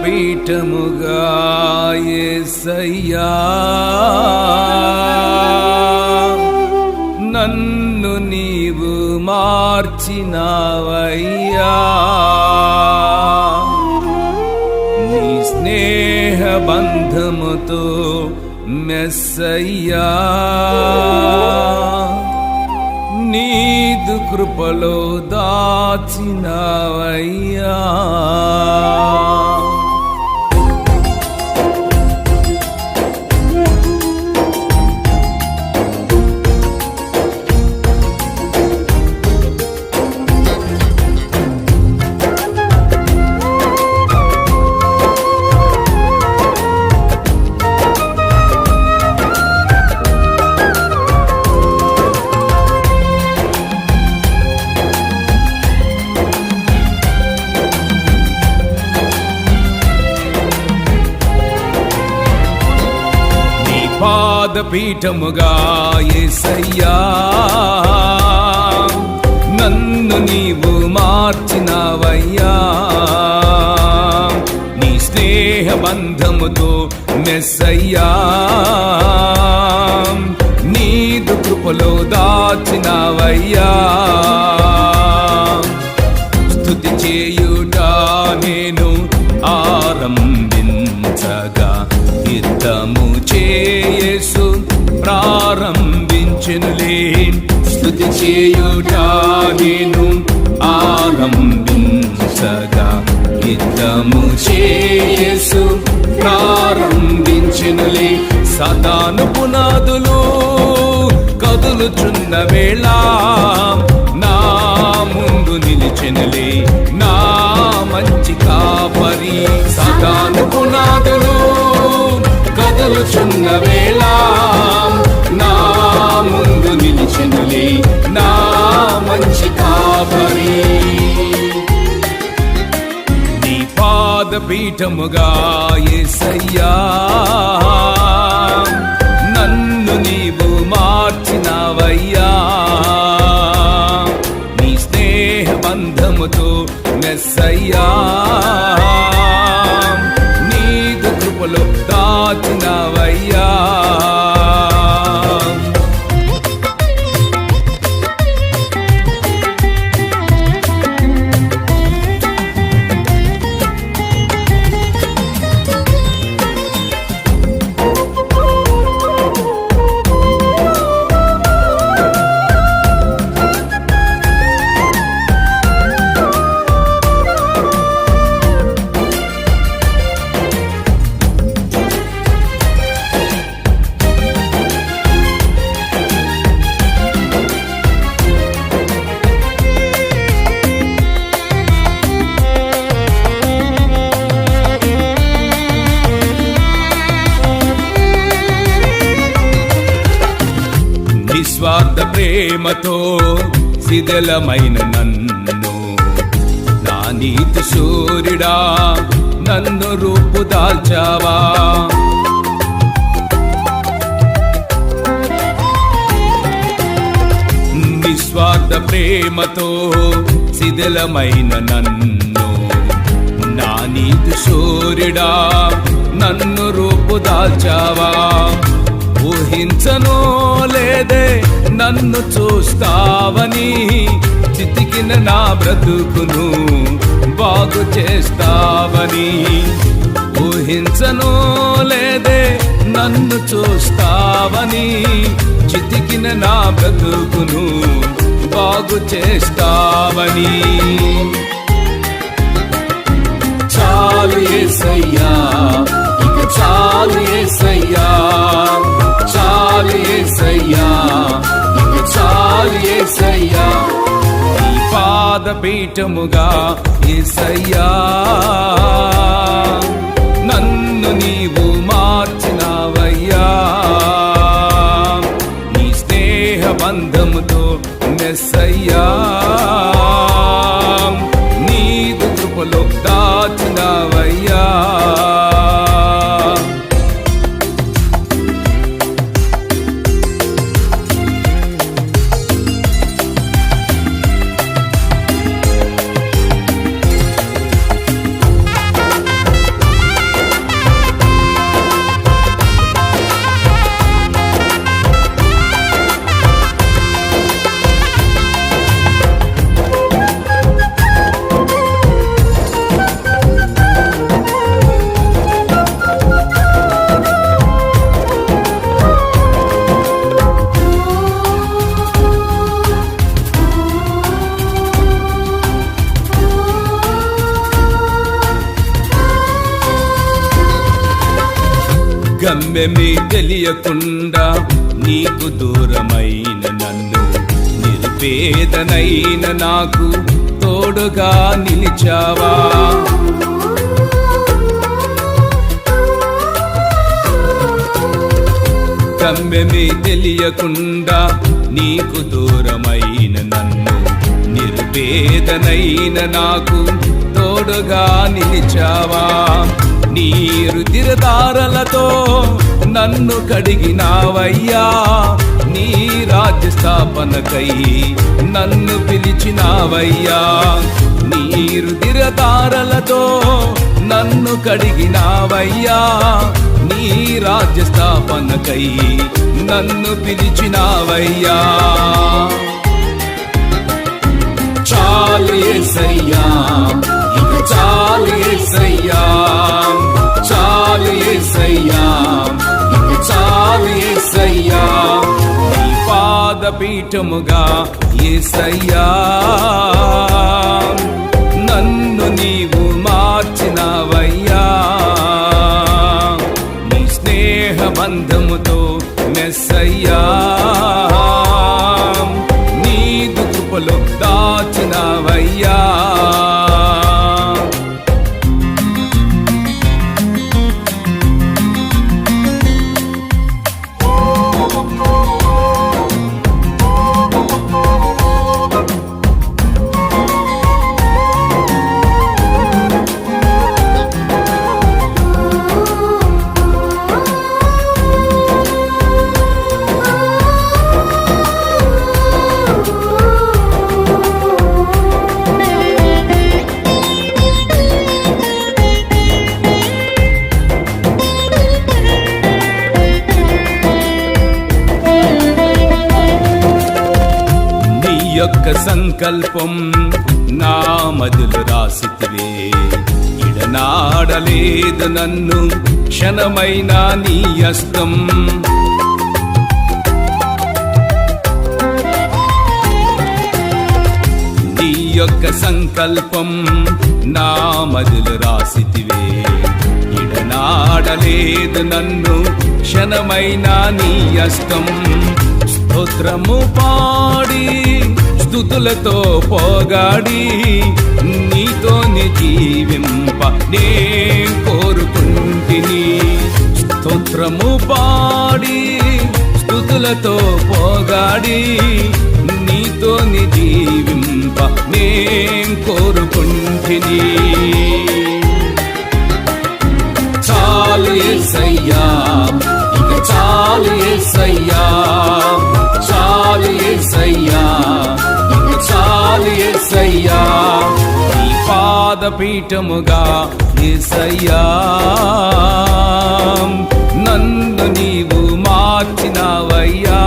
పాదపీఠముగా యేసయ్యా నన్ను నీవు మార్చినావయ్యా. నీ స్నేహ బంధముతో మెస్సయ్యా నీదు కృపలో దాచినావయ్యా. పాదపీఠముగా యేసయ్యా నన్ను నీవు మార్చినావయ్యా. నీ స్నేహ బంధముతో మెస్సయ్యా నీదు కృపలో దాచినావయ్యా. స్తుతి చేయుట నేను ఆరంభించగా యుద్ధము చేయసు ప్రారంభించెనులే. స్తుతి చేయుట నేను ఆరంభించగా యుద్ధము చేయసు ప్రారంభించెనులే. సాతాను పునాదులు కదులుచున్న వేళ నా ముందు నిలిచెనులే నా మంచి కాపరి. సాతాను పునాదులు కదులుచున్న వేళ నా ముందు నిలిచెనులే నా మంచి కాపరి. నీ పాదపీఠముగా యేసయ్యా నన్ను నీవు మార్చినావయ్యా. నీ స్నేహ బంధముతో మెస్సయ్యా నీదు కృపలో దాచినావయ్యా. నిస్వార్థ ప్రేమతో శిథిలమైన నన్ను నా నీతి సూర్యుడా నన్ను రూపుదాల్చావా. నిస్వార్థ ప్రేమతో శిథిలమైన నన్ను నా నీతి సూర్యుడా నన్ను రూపుదాల్చావా. ఊహించను లేదే నన్ను చూస్తావని చితికిన నా బ్రతుకును బాగు చేస్తావని. ఊహించను లేదే నన్ను చూస్తావని చితికిన నా బ్రతుకును బాగు చేస్తావని. చాలు యేసయ్యా ఇక చాలు యేసయ్యా చాలు యేసయ్యా ఇక చాలు యేసయ్యా. నీ పాదపీఠముగా యేసయ్యా నన్ను నీవు మార్చినావయ్యా. నీ స్నేహ బంధముతో మెస్సయ్యా నీదు కృపలో దాచినావయ్యా. గమ్యమే తెలియకుండా నీకు దూరమైన నన్ను, నిరుపేదనైన నాకు తోడుగా నిలిచావా. గమ్యమే తెలియకుండా నీకు దూరమైన నన్ను, నిరుపేదనైన నాకు తోడుగా నిలిచావా. నీ రుధిరధారలతో నన్ను కడిగినావయ్యా, నీ రాజ్య స్థాపనకై నన్ను పిలిచినావయ్యా. నీ రుధిరధారలతో నన్ను కడిగినావయ్యా, నీ రాజ్య స్థాపనకై నన్ను పిలిచినావయ్యా. చాలు యేసయ్యా, ఇక చాలు యేసయ్యా, చాలు యేసయ్యా, ఇక చాలు యేసయ్యా. నీ పాదపీఠముగా యేసయ్యా నన్ను నీవు మార్చినావయ్యా. నీ స్నేహ బంధముతో మెస్సయ్యా నీదు కృపలో దాచినావయ్యా. యొక్క సంకల్పం నా మదిలో రాసితివే, ఇడనాడలేదు నన్ను క్షణమైన నీ హస్తం. నీ యొక్క సంకల్పం నా మదిలో రాసితివే, ఇడనాడలేదు నన్ను క్షణమైన నీ హస్తం. స్తోత్రము పాడి స్తుతులతో పోగాడి నీతోనే జీవింప నే కోరుకుంటిని. స్తోత్రము పాడి స్తుతులతో పోగాడి నీతోనే జీవింప నే కోరుకుంటిని. చాలు యేసయ్యా, ఇక చాలు యేసయ్యా, చాలు యేసయ్యా, ఇక చాలు యేసయ్యా. నీ పాదపీఠముగా యేసయ్యా నన్ను నీవు మార్చినావయ్యా.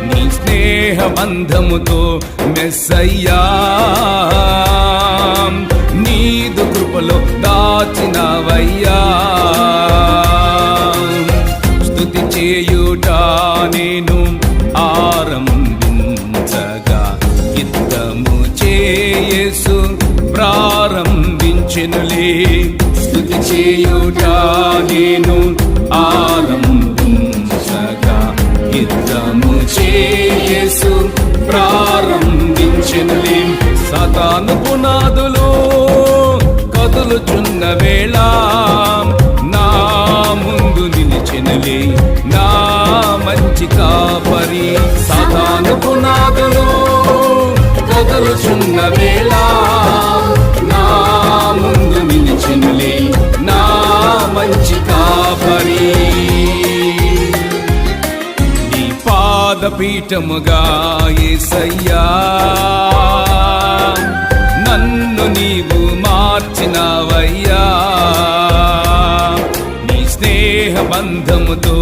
నీ స్నేహ బంధముతో మెస్సయ్యా నీదు కృపలో దాచినావయ్యా. స్తుతి చేయుట నేను ఆరంభించగా, యుద్ధము చేయసు ప్రారంభించెనులే. స్తుతి చేయుట నేను ఆరంభించగా, యుద్ధము చేయసు ప్రారంభించెనులే. సాతాను పునాదులు కదులుచున్న వేళ నా ముందు నిలిచెనులే నా మంచి కాపరి. సాతాను పునాదులు కదులుచున్న వేళ నా ముందు నిలిచెనులే నా మంచి కాపరి. నీ పాదపీఠముగా యేసయ్యా నన్ను నీవు మార్చినావయ్యా. నీ స్నేహ బంధముతో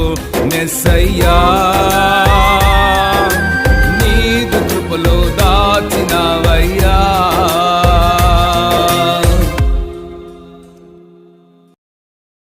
మెస్సయ్యా